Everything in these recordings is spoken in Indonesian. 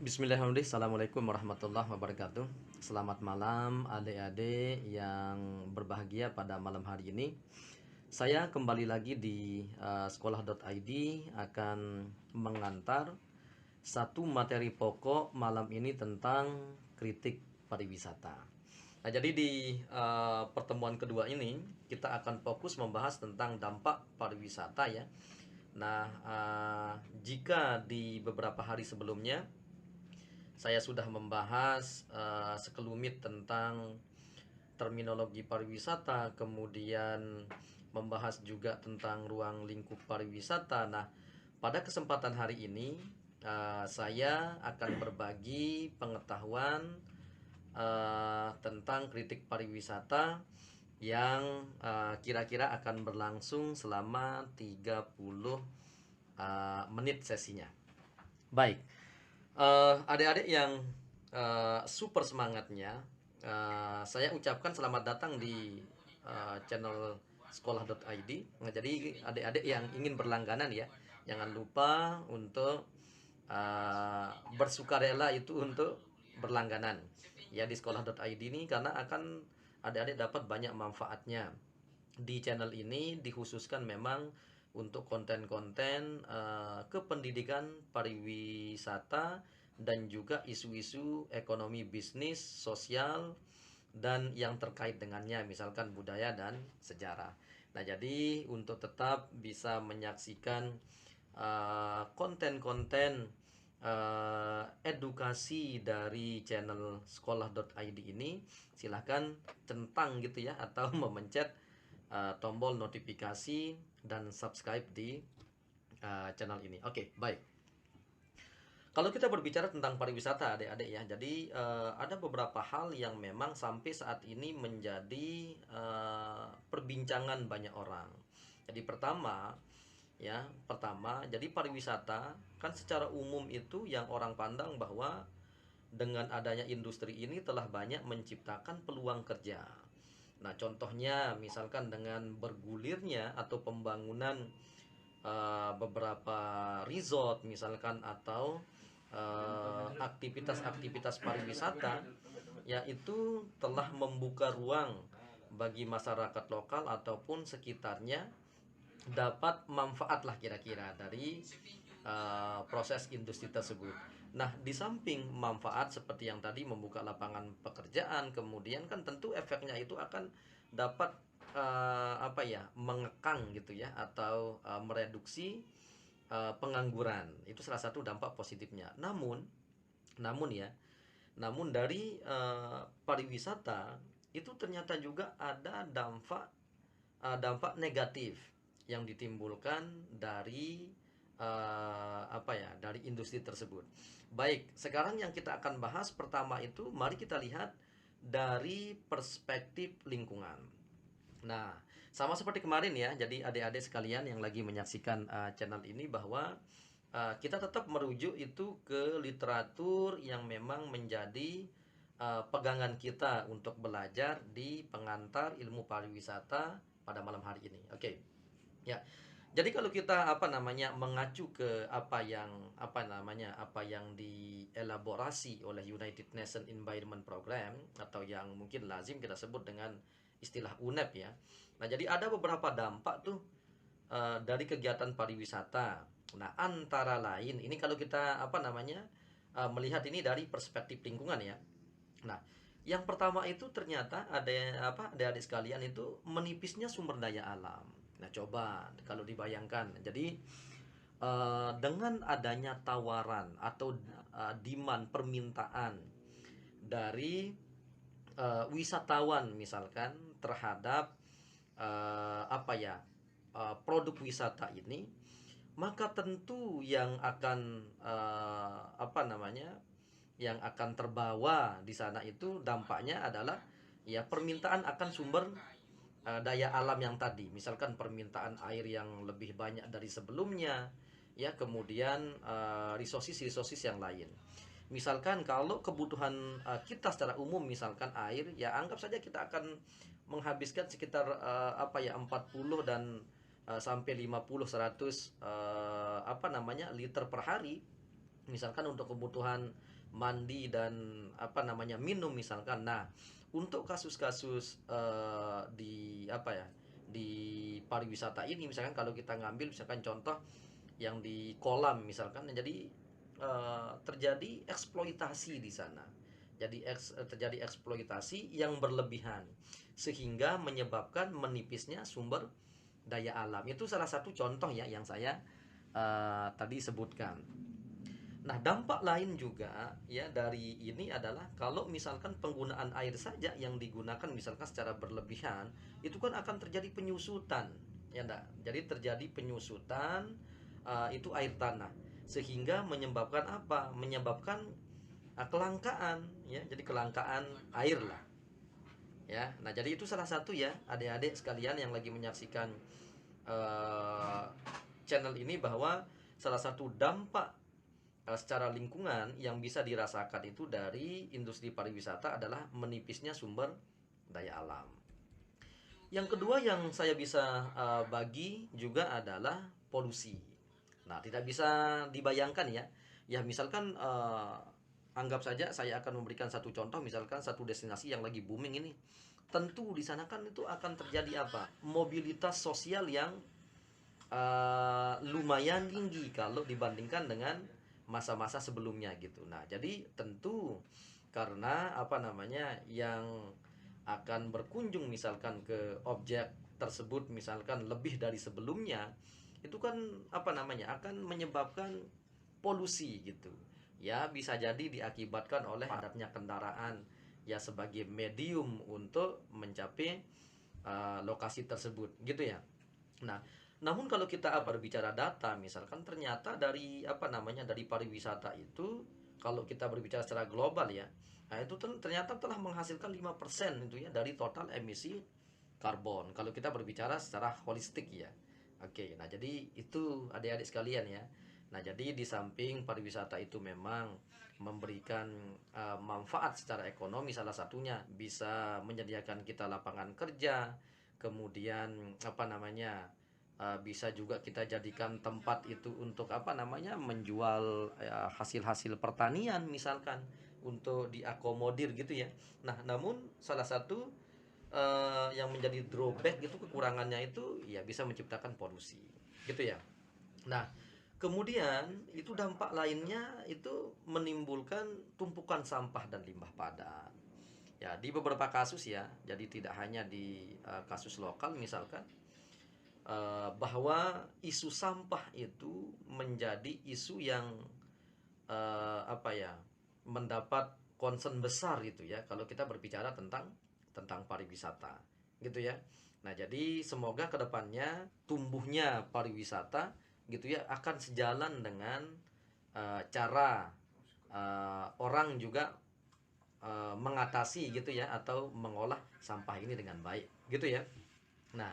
Bismillahirrahmanirrahim. Assalamualaikum warahmatullahi wabarakatuh. Selamat malam adik-adik yang berbahagia pada malam hari ini. Saya kembali lagi di sekolah.id akan mengantar satu materi pokok malam ini tentang kritik pariwisata. Nah, jadi di pertemuan kedua ini kita akan fokus membahas tentang dampak pariwisata ya. Nah, jika di beberapa hari sebelumnya saya sudah membahas sekelumit tentang terminologi pariwisata, kemudian membahas juga tentang ruang lingkup pariwisata. Nah, pada kesempatan hari ini saya akan berbagi pengetahuan tentang kritik pariwisata yang kira-kira akan berlangsung selama 30 menit sesinya. Baik, adik-adik yang super semangatnya, saya ucapkan selamat datang di channel sekolah.id. Nah, jadi adik-adik yang ingin berlangganan ya, jangan lupa untuk bersukarela itu untuk berlangganan ya di sekolah.id ini, karena akan adik-adik dapat banyak manfaatnya. Di channel ini dikhususkan memang untuk konten-konten kependidikan pariwisata dan juga isu-isu ekonomi bisnis, sosial, dan yang terkait dengannya, misalkan budaya dan sejarah. Nah, jadi untuk tetap bisa menyaksikan konten-konten edukasi dari channel sekolah.id ini, silahkan centang gitu ya, atau memencet tombol notifikasi dan subscribe di channel ini. Oke, baik. Kalau kita berbicara tentang pariwisata, adik-adik ya, jadi ada beberapa hal yang memang sampai saat ini menjadi perbincangan banyak orang. Jadi pertama, jadi pariwisata kan secara umum itu yang orang pandang bahwa dengan adanya industri ini telah banyak menciptakan peluang kerja. Nah, contohnya misalkan dengan bergulirnya atau pembangunan beberapa resort misalkan, atau aktivitas-aktivitas pariwisata, yaitu telah membuka ruang bagi masyarakat lokal ataupun sekitarnya dapat manfaat lah kira-kira dari proses industri tersebut. Nah, di samping manfaat seperti yang tadi membuka lapangan pekerjaan, kemudian kan tentu efeknya itu akan dapat mengekang gitu ya, atau mereduksi pengangguran. Itu salah satu dampak positifnya. Namun dari pariwisata itu ternyata juga ada dampak negatif yang ditimbulkan dari dari industri tersebut. Baik, sekarang yang kita akan bahas pertama itu, mari kita lihat dari perspektif lingkungan. Nah, sama seperti kemarin ya, jadi adik-adik sekalian yang lagi menyaksikan channel ini, bahwa kita tetap merujuk itu ke literatur yang memang menjadi pegangan kita untuk belajar di pengantar ilmu pariwisata pada malam hari ini. Oke. Ya. Jadi kalau kita mengacu ke apa yang dielaborasi oleh United Nations Environment Program, atau yang mungkin lazim kita sebut dengan istilah UNEP ya. Nah, jadi ada beberapa dampak tuh dari kegiatan pariwisata. Nah, antara lain ini kalau kita melihat ini dari perspektif lingkungan ya. Nah, yang pertama itu ternyata adik-adik sekalian, itu menipisnya sumber daya alam. Nah, coba kalau dibayangkan. Jadi dengan adanya tawaran atau demand, permintaan dari wisatawan misalkan terhadap produk wisata ini, maka tentu yang akan yang akan terbawa di sana itu dampaknya adalah ya permintaan akan sumber daya alam yang tadi, misalkan permintaan air yang lebih banyak dari sebelumnya ya, kemudian resources yang lain. Misalkan kalau kebutuhan kita secara umum misalkan air, ya anggap saja kita akan menghabiskan sekitar 40 sampai 50 100 liter per hari. misalkan untuk kebutuhan mandi dan apa namanya minum misalkan. Nah, untuk kasus-kasus di apa ya, di pariwisata ini misalkan kalau kita ngambil misalkan contoh yang di kolam misalkan, jadi terjadi eksploitasi di sana. Jadi terjadi eksploitasi yang berlebihan sehingga menyebabkan menipisnya sumber daya alam. Itu salah satu contoh ya yang saya tadi sebutkan. Nah, dampak lain juga ya dari ini adalah kalau misalkan penggunaan air saja yang digunakan misalkan secara berlebihan, itu kan akan terjadi penyusutan, ya enggak? Jadi terjadi penyusutan itu air tanah sehingga menyebabkan apa? Menyebabkan kelangkaan ya. Jadi kelangkaan air lah ya. Nah, jadi itu salah satu ya adik-adik sekalian yang lagi menyaksikan eh, channel ini, bahwa salah satu dampak secara lingkungan yang bisa dirasakan itu dari industri pariwisata adalah menipisnya sumber daya alam. Yang kedua yang saya bisa bagi juga adalah polusi. Nah, tidak bisa dibayangkan ya. Ya misalkan anggap saja saya akan memberikan satu contoh, misalkan satu destinasi yang lagi booming ini. Tentu di sana kan itu akan terjadi apa? Mobilitas sosial yang lumayan tinggi kalau dibandingkan dengan masa-masa sebelumnya gitu. Nah, jadi tentu karena apa namanya yang akan berkunjung misalkan ke objek tersebut misalkan lebih dari sebelumnya, itu kan apa namanya akan menyebabkan polusi gitu. Ya, bisa jadi diakibatkan oleh padatnya kendaraan ya sebagai medium untuk mencapai lokasi tersebut gitu ya. Nah, namun kalau kita berbicara data, misalkan ternyata dari apa namanya dari pariwisata itu, kalau kita berbicara secara global ya, nah itu ternyata telah menghasilkan 5% itu ya dari total emisi karbon. Kalau kita berbicara secara holistik ya. Oke, nah jadi itu adik-adik sekalian ya. Nah, jadi di samping pariwisata itu memang memberikan manfaat secara ekonomi, salah satunya bisa menyediakan kita lapangan kerja, kemudian apa namanya bisa juga kita jadikan tempat itu untuk apa namanya menjual hasil-hasil pertanian misalkan untuk diakomodir gitu ya. Nah, namun salah satu yang menjadi drawback gitu, kekurangannya itu ya bisa menciptakan polusi gitu ya. Nah, kemudian itu dampak lainnya itu menimbulkan tumpukan sampah dan limbah padat. Ya, di beberapa kasus ya, jadi tidak hanya di kasus lokal misalkan, bahwa isu sampah itu menjadi isu yang apa ya, mendapat concern besar gitu ya kalau kita berbicara tentang pariwisata gitu ya. Nah, jadi semoga kedepannya tumbuhnya pariwisata gitu ya akan sejalan dengan cara orang juga mengatasi gitu ya atau mengolah sampah ini dengan baik gitu ya. Nah,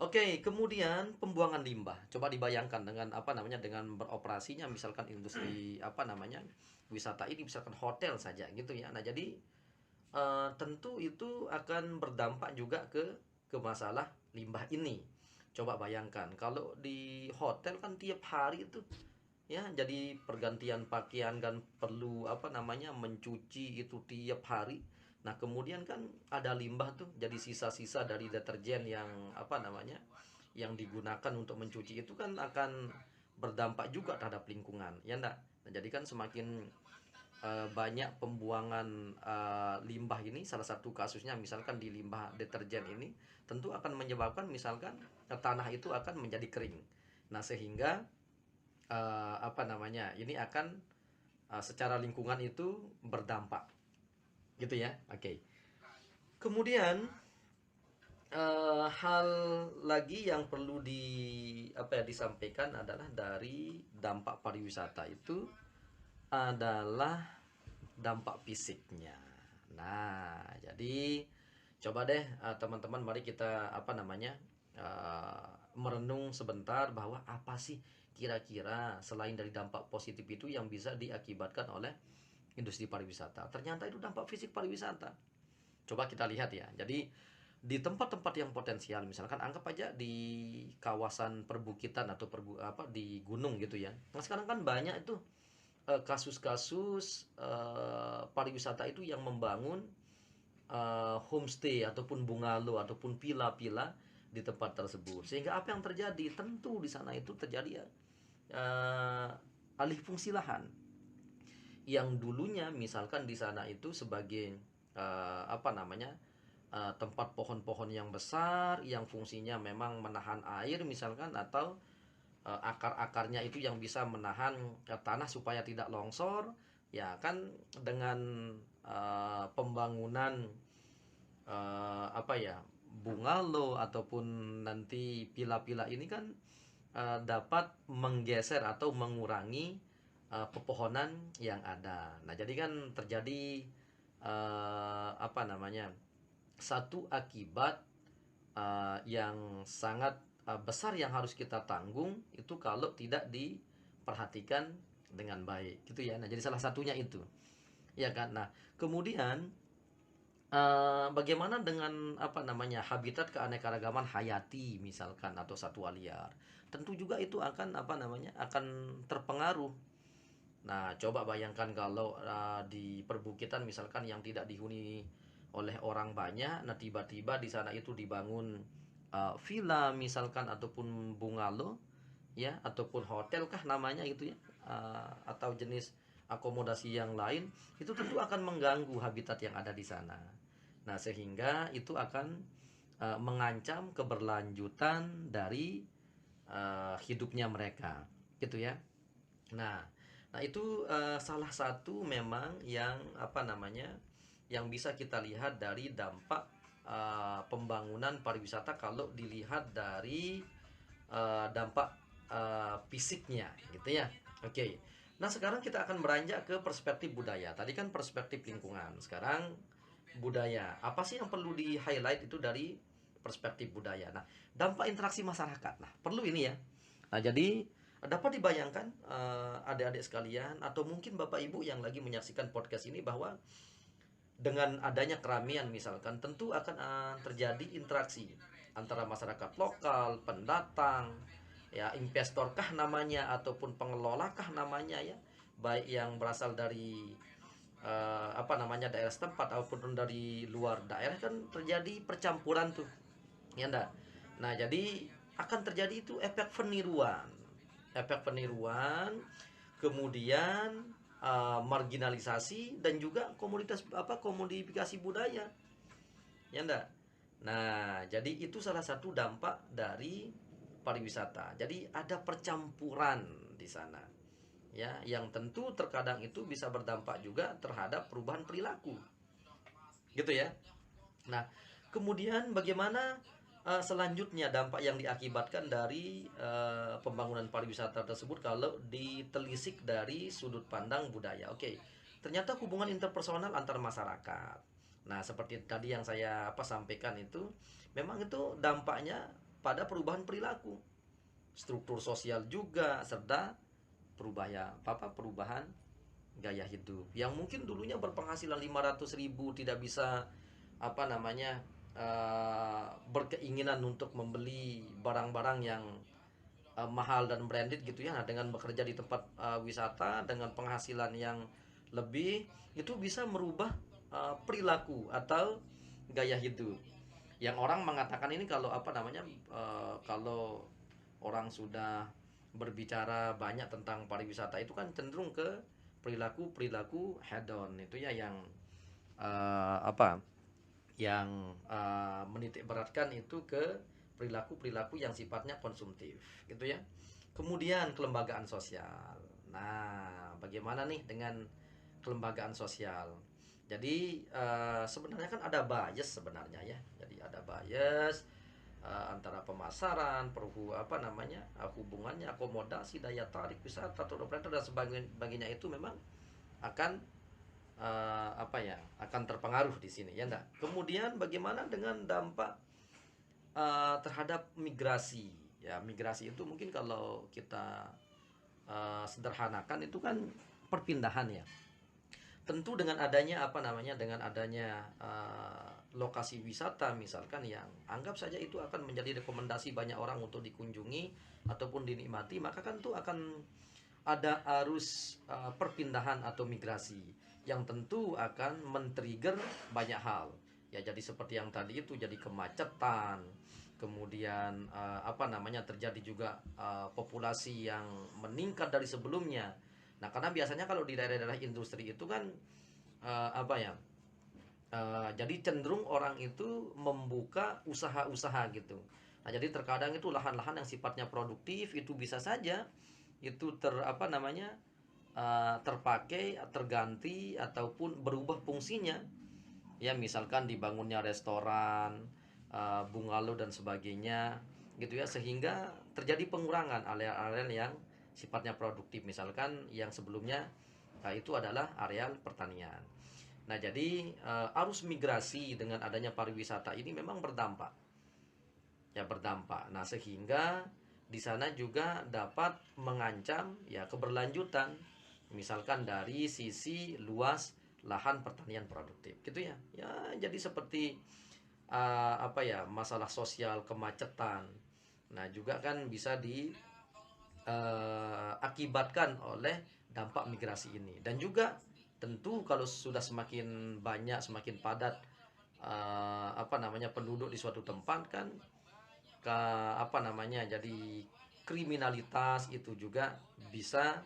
oke, kemudian pembuangan limbah. Coba dibayangkan dengan apa namanya dengan beroperasinya misalkan industri apa namanya wisata ini, misalkan hotel saja gitu ya. Nah, jadi tentu itu akan berdampak juga ke masalah limbah ini. Coba bayangkan kalau di hotel kan tiap hari itu ya jadi pergantian pakaian kan perlu apa namanya mencuci itu tiap hari. Nah, kemudian kan ada limbah tuh, jadi sisa-sisa dari deterjen yang apa namanya yang digunakan untuk mencuci itu kan akan berdampak juga terhadap lingkungan ya enggak. Nah, jadi kan semakin banyak pembuangan limbah ini, salah satu kasusnya misalkan di limbah deterjen ini, tentu akan menyebabkan misalkan tanah itu akan menjadi kering. Nah, sehingga apa namanya ini akan secara lingkungan itu berdampak gitu ya. Oke. Kemudian hal lagi yang perlu disampaikan adalah dari dampak pariwisata itu adalah dampak fisiknya. Nah, jadi coba deh teman-teman, mari kita apa namanya merenung sebentar bahwa apa sih kira-kira selain dari dampak positif itu yang bisa diakibatkan oleh industri pariwisata. Ternyata itu dampak fisik pariwisata. Coba kita lihat ya. Jadi di tempat-tempat yang potensial, misalkan anggap aja di kawasan perbukitan atau di gunung gitu ya. Nah, sekarang kan banyak itu kasus-kasus pariwisata itu yang membangun homestay ataupun bungalow ataupun villa-villa di tempat tersebut. Sehingga apa yang terjadi? Tentu di sana itu terjadi alih fungsi lahan. Yang dulunya misalkan di sana itu sebagai apa namanya? Tempat pohon-pohon yang besar yang fungsinya memang menahan air misalkan, atau akar-akarnya itu yang bisa menahan tanah supaya tidak longsor, ya kan. Dengan pembangunan apa ya, bungalow ataupun nanti pila-pila ini kan dapat menggeser atau mengurangi pepohonan yang ada. Nah, jadi kan terjadi apa namanya, satu akibat yang sangat besar yang harus kita tanggung itu kalau tidak diperhatikan dengan baik gitu ya. Nah, jadi salah satunya itu ya kan. Nah, kemudian bagaimana dengan apa namanya, habitat keanekaragaman hayati misalkan atau satwa liar? Tentu juga itu akan apa namanya, akan terpengaruh. Nah, coba bayangkan kalau di perbukitan misalkan yang tidak dihuni oleh orang banyak, nah tiba-tiba di sana itu dibangun villa misalkan ataupun bungalow ya, ataupun hotel kah namanya gitu ya, atau jenis akomodasi yang lain, itu tentu akan mengganggu habitat yang ada di sana. Nah, sehingga itu akan mengancam keberlanjutan dari hidupnya mereka, gitu ya. Nah, nah itu salah satu memang yang apa namanya, yang bisa kita lihat dari dampak pembangunan pariwisata kalau dilihat dari dampak fisiknya, gitu ya. Oke. Nah, sekarang kita akan beranjak ke perspektif budaya. Tadi kan perspektif lingkungan. Sekarang budaya. Apa sih yang perlu di-highlight itu dari perspektif budaya? Nah, dampak interaksi masyarakat. Nah, perlu ini ya. Nah, jadi dapat dibayangkan adik-adik sekalian atau mungkin Bapak Ibu yang lagi menyaksikan podcast ini, bahwa dengan adanya keramaian misalkan tentu akan terjadi interaksi antara masyarakat lokal, pendatang, ya investor kah namanya ataupun pengelola kah namanya ya, baik yang berasal dari apa namanya daerah setempat ataupun dari luar daerah, kan terjadi percampuran tuh ya enggak. Nah, jadi akan terjadi itu efek peniruan, kemudian marginalisasi dan juga komodifikasi budaya ya enggak. Nah, jadi itu salah satu dampak dari pariwisata. Jadi ada percampuran di sana ya, yang tentu terkadang itu bisa berdampak juga terhadap perubahan perilaku gitu ya. Nah, kemudian bagaimana selanjutnya dampak yang diakibatkan dari pembangunan pariwisata tersebut kalau ditelisik dari sudut pandang budaya? Oke, ternyata hubungan interpersonal antar masyarakat. Nah, seperti tadi yang saya sampaikan itu, memang itu dampaknya pada perubahan perilaku, struktur sosial juga, serta perubahan gaya hidup. Yang mungkin dulunya berpenghasilan 500.000 tidak bisa apa namanya, berkeinginan untuk membeli barang-barang yang mahal dan branded gitu ya. Nah, dengan bekerja di tempat wisata dengan penghasilan yang lebih, itu bisa merubah perilaku atau gaya hidup. Yang orang mengatakan ini kalau apa namanya, kalau orang sudah berbicara banyak tentang pariwisata itu kan cenderung ke perilaku hedon itu ya, yang apa yang menitik beratkan itu ke perilaku-perilaku yang sifatnya konsumtif gitu ya. Kemudian kelembagaan sosial. Nah, bagaimana nih dengan kelembagaan sosial? Jadi sebenarnya kan ada bias sebenarnya ya. Jadi ada bias antara pemasaran, apa namanya, hubungannya akomodasi, daya tarik wisata, tour operator dan sebagainya itu memang akan apa ya, akan terpengaruh di sini ya enggak. Kemudian bagaimana dengan dampak terhadap migrasi ya. Migrasi itu mungkin kalau kita sederhanakan itu kan perpindahan ya. Tentu dengan adanya apa namanya, dengan adanya lokasi wisata misalkan yang anggap saja itu akan menjadi rekomendasi banyak orang untuk dikunjungi ataupun dinikmati, maka kan itu akan ada arus perpindahan atau migrasi yang tentu akan men-trigger banyak hal. Ya, jadi seperti yang tadi itu, jadi kemacetan, kemudian apa namanya, terjadi juga populasi yang meningkat dari sebelumnya. Nah, karena biasanya kalau di daerah-daerah industri itu kan apa ya, jadi cenderung orang itu membuka usaha-usaha gitu. Nah, jadi terkadang itu lahan-lahan yang sifatnya produktif itu bisa saja itu apa namanya, terpakai, terganti ataupun berubah fungsinya. Ya, misalkan dibangunnya restoran, bungalow dan sebagainya gitu ya, sehingga terjadi pengurangan area-area yang sifatnya produktif, misalkan yang sebelumnya itu adalah areal pertanian. Nah, jadi arus migrasi dengan adanya pariwisata ini memang berdampak. Ya, berdampak. Nah, sehingga di sana juga dapat mengancam ya keberlanjutan. Misalkan dari sisi luas lahan pertanian produktif gitu ya. Ya, jadi seperti apa ya, masalah sosial, kemacetan. Nah, juga kan bisa akibatkan oleh dampak migrasi ini. Dan juga tentu kalau sudah semakin banyak, semakin padat apa namanya, penduduk di suatu tempat kan, ke apa namanya, jadi kriminalitas itu juga bisa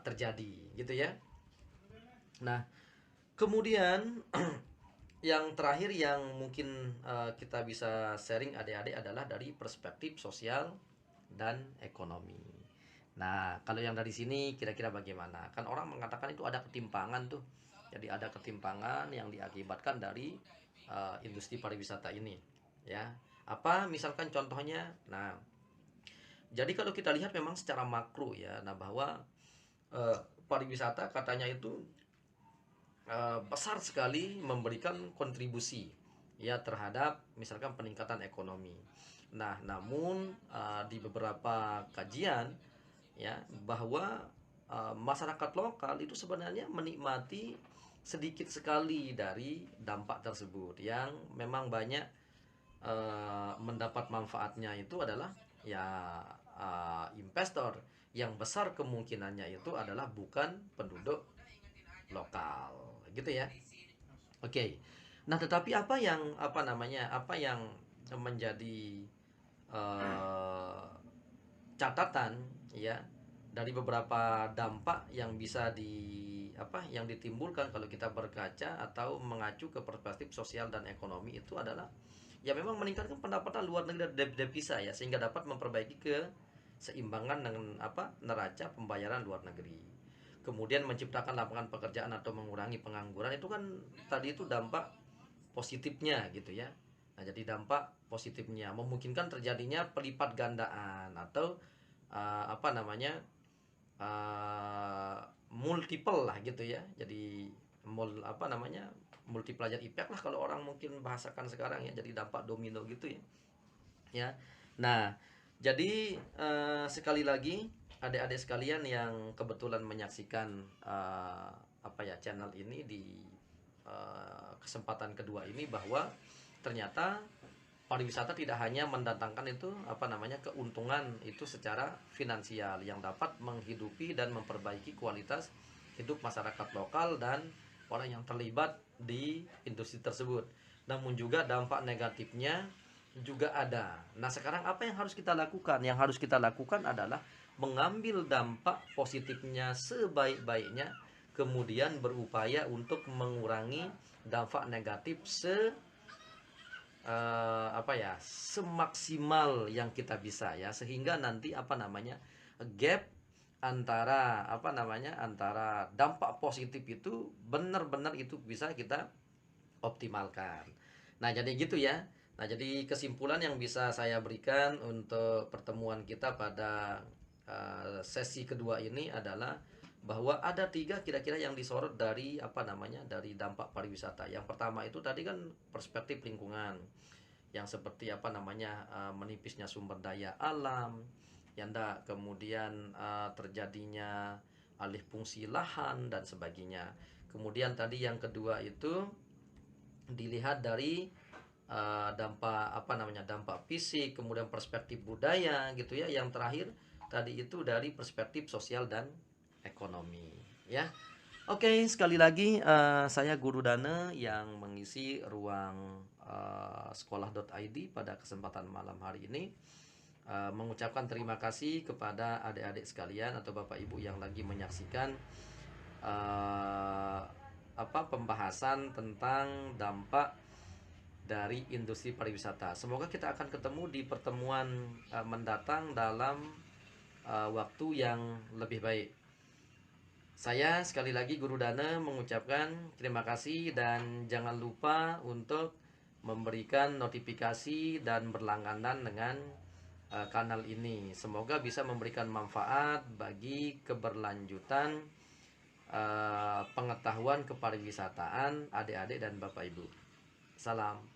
terjadi gitu ya. Nah, kemudian yang terakhir yang mungkin kita bisa sharing adik-adik adalah dari perspektif sosial dan ekonomi. Nah, kalau yang dari sini kira-kira bagaimana? Kan orang mengatakan itu ada ketimpangan tuh. Jadi ada ketimpangan yang diakibatkan dari industri pariwisata ini, ya. Apa misalkan contohnya? Nah, jadi kalau kita lihat memang secara makro ya, nah bahwa eh, pariwisata katanya itu besar sekali memberikan kontribusi ya terhadap misalkan peningkatan ekonomi. Nah, namun di beberapa kajian ya bahwa masyarakat lokal itu sebenarnya menikmati sedikit sekali dari dampak tersebut. Yang memang banyak mendapat manfaatnya itu adalah ya investor, yang besar kemungkinannya itu adalah bukan penduduk lokal gitu ya. Oke. Nah, tetapi apa yang apa namanya, apa yang menjadi eh, catatan ya dari beberapa dampak yang bisa apa yang ditimbulkan kalau kita berkaca atau mengacu ke perspektif sosial dan ekonomi itu adalah ya memang meningkatkan pendapatan luar negeri dari devisa ya, sehingga dapat memperbaiki keseimbangan dengan apa neraca pembayaran luar negeri. Kemudian menciptakan lapangan pekerjaan atau mengurangi pengangguran, itu kan tadi itu dampak positifnya gitu ya. Nah, jadi dampak positifnya memungkinkan terjadinya pelipat gandaan atau apa namanya, multiple lah gitu ya. Jadi apa namanya, multiplier effect lah kalau orang mungkin bahasakan sekarang ya. Jadi dampak domino gitu ya. Ya. Nah, jadi sekali lagi adik-adik sekalian yang kebetulan menyaksikan apa ya, channel ini di kesempatan kedua ini, bahwa ternyata pariwisata tidak hanya mendatangkan itu apa namanya keuntungan itu secara finansial yang dapat menghidupi dan memperbaiki kualitas hidup masyarakat lokal dan orang yang terlibat di industri tersebut. Namun juga dampak negatifnya juga ada. Nah, sekarang apa yang harus kita lakukan? Yang harus kita lakukan adalah mengambil dampak positifnya sebaik-baiknya, kemudian berupaya untuk mengurangi dampak negatif apa ya, semaksimal yang kita bisa ya, sehingga nanti apa namanya, gap antara apa namanya, antara dampak positif itu benar-benar itu bisa kita optimalkan. Nah, jadi gitu ya. Nah, jadi kesimpulan yang bisa saya berikan untuk pertemuan kita pada sesi kedua ini adalah bahwa ada tiga kira-kira yang disorot dari apa namanya, dari dampak pariwisata. Yang pertama itu tadi kan perspektif lingkungan, yang seperti apa namanya, menipisnya sumber daya alam, yang kemudian terjadinya alih fungsi lahan dan sebagainya. Kemudian tadi yang kedua itu dilihat dari dampak apa namanya, dampak fisik, kemudian perspektif budaya gitu ya. Yang terakhir tadi itu dari perspektif sosial dan ekonomi, ya. Oke, sekali lagi saya Guru Dana yang mengisi ruang sekolah.id pada kesempatan malam hari ini. Mengucapkan terima kasih kepada adik-adik sekalian atau Bapak Ibu yang lagi menyaksikan pembahasan tentang dampak dari industri pariwisata. Semoga kita akan ketemu di pertemuan mendatang dalam waktu yang lebih baik. Saya sekali lagi Guru Dana mengucapkan terima kasih dan jangan lupa untuk memberikan notifikasi dan berlangganan dengan kanal ini. Semoga bisa memberikan manfaat bagi keberlanjutan pengetahuan kepariwisataan adik-adik dan Bapak Ibu. Salam.